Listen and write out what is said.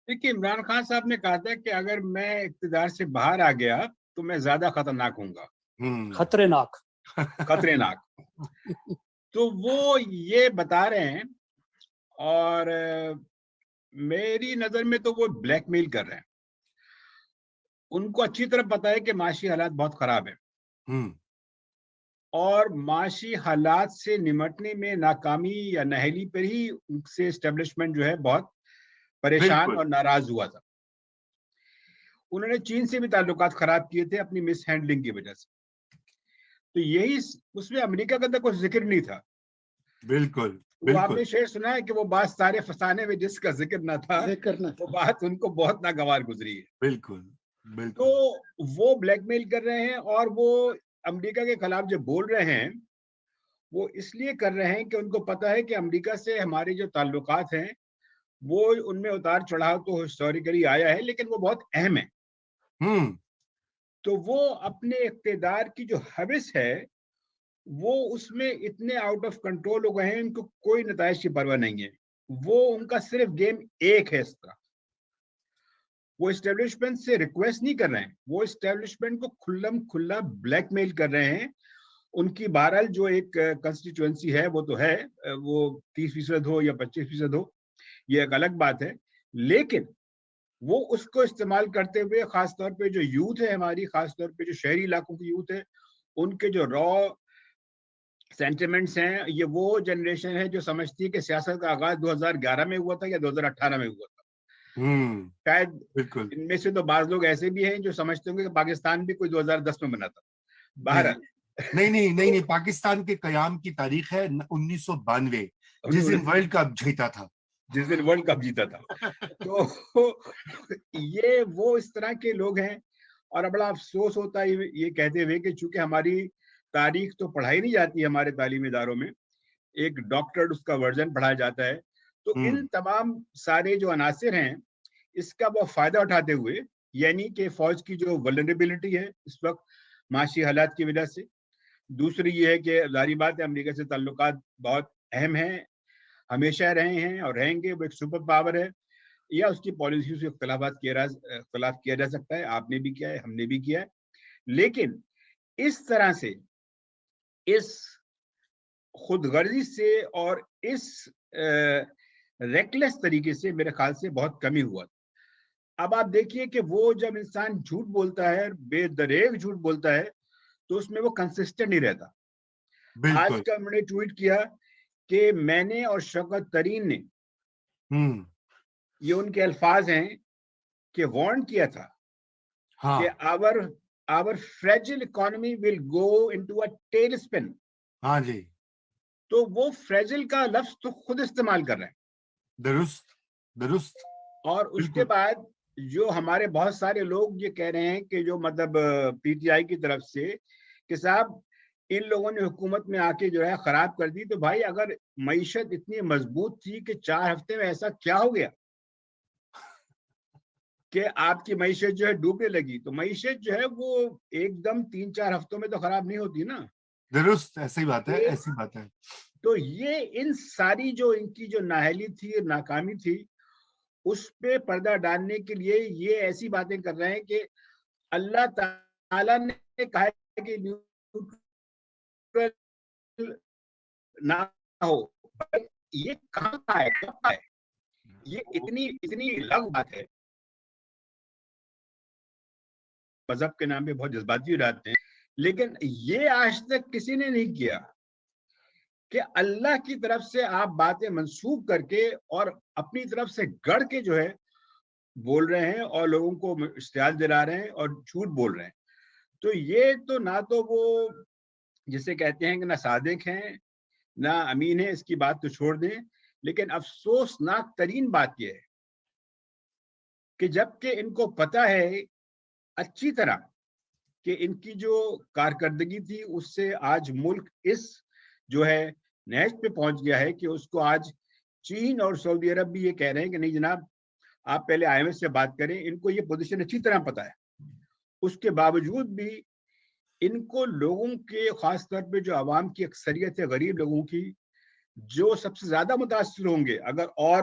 دیکھیے عمران خان صاحب نے کہا تھا کہ اگر میں اقتدار سے باہر آ گیا تو میں زیادہ خطرناک ہوں گا. خطرناک. خطرناک. تو وہ یہ بتا رہے ہیں اور میری نظر میں تو وہ بلیک میل کر رہے ہیں. ان کو اچھی طرح پتا ہے کہ معاشی حالات بہت خراب ہیں اور معاشی حالات سے نمٹنے میں ناکامی یا نااہلی پر ہی ان سے اسٹیبلشمنٹ جو ہے بہت پریشان اور ناراض ہوا تھا. انہوں نے چین سے بھی تعلقات خراب کیے تھے اپنی مس ہینڈلنگ کی وجہ سے. تو یہی اس میں امریکہ کا تو کوئی ذکر نہیں تھا. بالکل وہ آپ نے شعر سنا ہے کہ وہ بات سارے فسانے میں جس کا ذکر نہ تھا وہ بات ان کو بہت ناگوار گزری ہے. بالکل بالکل. تو وہ بلیک میل کر رہے ہیں اور وہ امریکہ کے خلاف جو بول رہے ہیں وہ اس لیے کر رہے ہیں کہ ان کو پتا ہے کہ امریکہ سے ہمارے جو تعلقات ہیں وہ ان میں اتار چڑھاؤ تو ہسٹوریکلی آیا ہے لیکن وہ بہت اہم ہے. تو وہ اپنے اقتدار کی جو حوث ہے وہ اس میں اتنے آؤٹ آف کنٹرول ہو گئے ہیں ان کو کوئی نتائج کی پرواہ نہیں ہے. وہ ان کا صرف گیم ایک ہے. اس طرح وہ اسٹیبلشمنٹ سے ریکویسٹ نہیں کر رہے ہیں, وہ اسٹیبلشمنٹ کو کھلم کھلا بلیک میل کر رہے ہیں. ان کی بہرحال جو ایک کنسٹیچوئنسی ہے وہ تو ہے, وہ 30% ہو یا 25% ہو یہ ایک الگ بات ہے, لیکن وہ اس کو استعمال کرتے ہوئے خاص طور پہ جو یوتھ ہے ہماری, خاص طور پہ جو شہری علاقوں کی یوتھ ہے, ان کے جو را سینٹیمنٹس ہیں, یہ وہ جنریشن ہے جو سمجھتی ہے کہ سیاست کا آغاز 2011 میں ہوا تھا یا 2018 میں ہوا تھا. شاید ان میں سے تو بعض لوگ ایسے بھی ہیں جو سمجھتے ہوں گے کہ پاکستان بھی کوئی 2010 میں بنا تھا. بہرحال نہیں, پاکستان کے قیام کی تاریخ ہے 1992 جس دن ورلڈ کپ جیتا تھا. تو یہ وہ اس طرح کے لوگ ہیں. اور بڑا افسوس ہوتا ہے یہ کہتے ہوئے کہ چونکہ ہماری تاریخ تو پڑھائی نہیں جاتی ہمارے تعلیمی اداروں میں, ایک ڈاکٹر اس کا ورژن پڑھایا جاتا ہے, تو ان تمام سارے جو عناصر ہیں اس کا وہ فائدہ اٹھاتے ہوئے, یعنی کہ فوج کی جو ولنریبلٹی ہے اس وقت معاشی حالات کی وجہ سے, دوسری یہ ہے کہ ظاہری بات ہے امریکہ سے تعلقات بہت اہم ہیں, ہمیشہ رہے ہیں اور رہیں گے, وہ ایک سپر پاور ہے, یا اس کی پالیسیوں سے اختلاف کیا جا سکتا ہے, آپ نے بھی کیا ہے, ہم نے بھی کیا ہے, لیکن اس طرح سے اس خود غرضی سے اور اس ریکلیس طریقے سے میرے خیال سے بہت کمی ہوا. اب آپ دیکھیے کہ وہ جب انسان جھوٹ بولتا ہے, بے دریغ جھوٹ بولتا ہے, تو اس میں وہ کنسسٹنٹ نہیں رہتا. آج کا میں نے ٹویٹ کیا کہ میں نے اور شوکت ترین نے, یہ ان کے الفاظ ہیں, کہ وارن کیا تھا کہ our fragile economy will go into a tailspin. ہاں جی, تو وہ فریجل کا لفظ تو خود استعمال کر رہے ہیں. درست. اور اس کے بعد جو ہمارے بہت سارے لوگ یہ کہہ رہے ہیں کہ جو مطلب پی ٹی آئی کی طرف سے کہ صاحب ان لوگوں نے حکومت میں آ کے جو ہے خراب کر دی. تو بھائی اگر معیشت اتنی مضبوط تھی کہ 4 ہفتے میں ایسا کیا ہو گیا کہ آپ کی معیشت جو ہے ڈوبنے لگی, تو معیشت جو ہے وہ ایک دم 3-4 ہفتوں میں تو خراب نہیں ہوتی نا. درست, ایسی بات ہے. تو یہ ان ساری جو ان کی جو نااہلی تھی, ناکامی تھی, اس پہ پردہ ڈالنے کے لیے یہ ایسی باتیں کر رہے ہیں کہ اللہ تعالیٰ نے کہا ہے کہ نہ ہو. یہ کہاں کا ہے, کب کا ہے, یہ اتنی لغو بات ہے. مذہب کے نام پہ بہت جذباتی ہو جاتے ہیں, لیکن یہ آج تک کسی نے نہیں کیا کہ اللہ کی طرف سے آپ باتیں منسوخ کر کے اور اپنی طرف سے گڑ کے جو ہے بول رہے ہیں اور لوگوں کو اشتعال دلا رہے ہیں اور جھوٹ بول رہے ہیں. تو یہ تو نہ تو وہ جسے کہتے ہیں کہ نہ صادق ہیں نہ امین ہے, اس کی بات تو چھوڑ دیں. لیکن افسوسناک ترین بات یہ ہے کہ جبکہ ان کو پتا ہے اچھی طرح کہ ان کی جو کارکردگی تھی اس سے آج ملک اس جو ہے نہج پہ پہنچ گیا ہے کہ اس کو آج چین اور سعودی عرب بھی یہ کہہ رہے ہیں کہ نہیں جناب آپ پہلے آئی ایم ایف سے بات کریں. ان کو یہ پوزیشن اچھی طرح پتا ہے. اس کے باوجود بھی ان کو لوگوں کے, خاص طور پہ جو عوام کی اکثریت ہے, غریب لوگوں کی, جو سب سے زیادہ متاثر ہوں گے اگر اور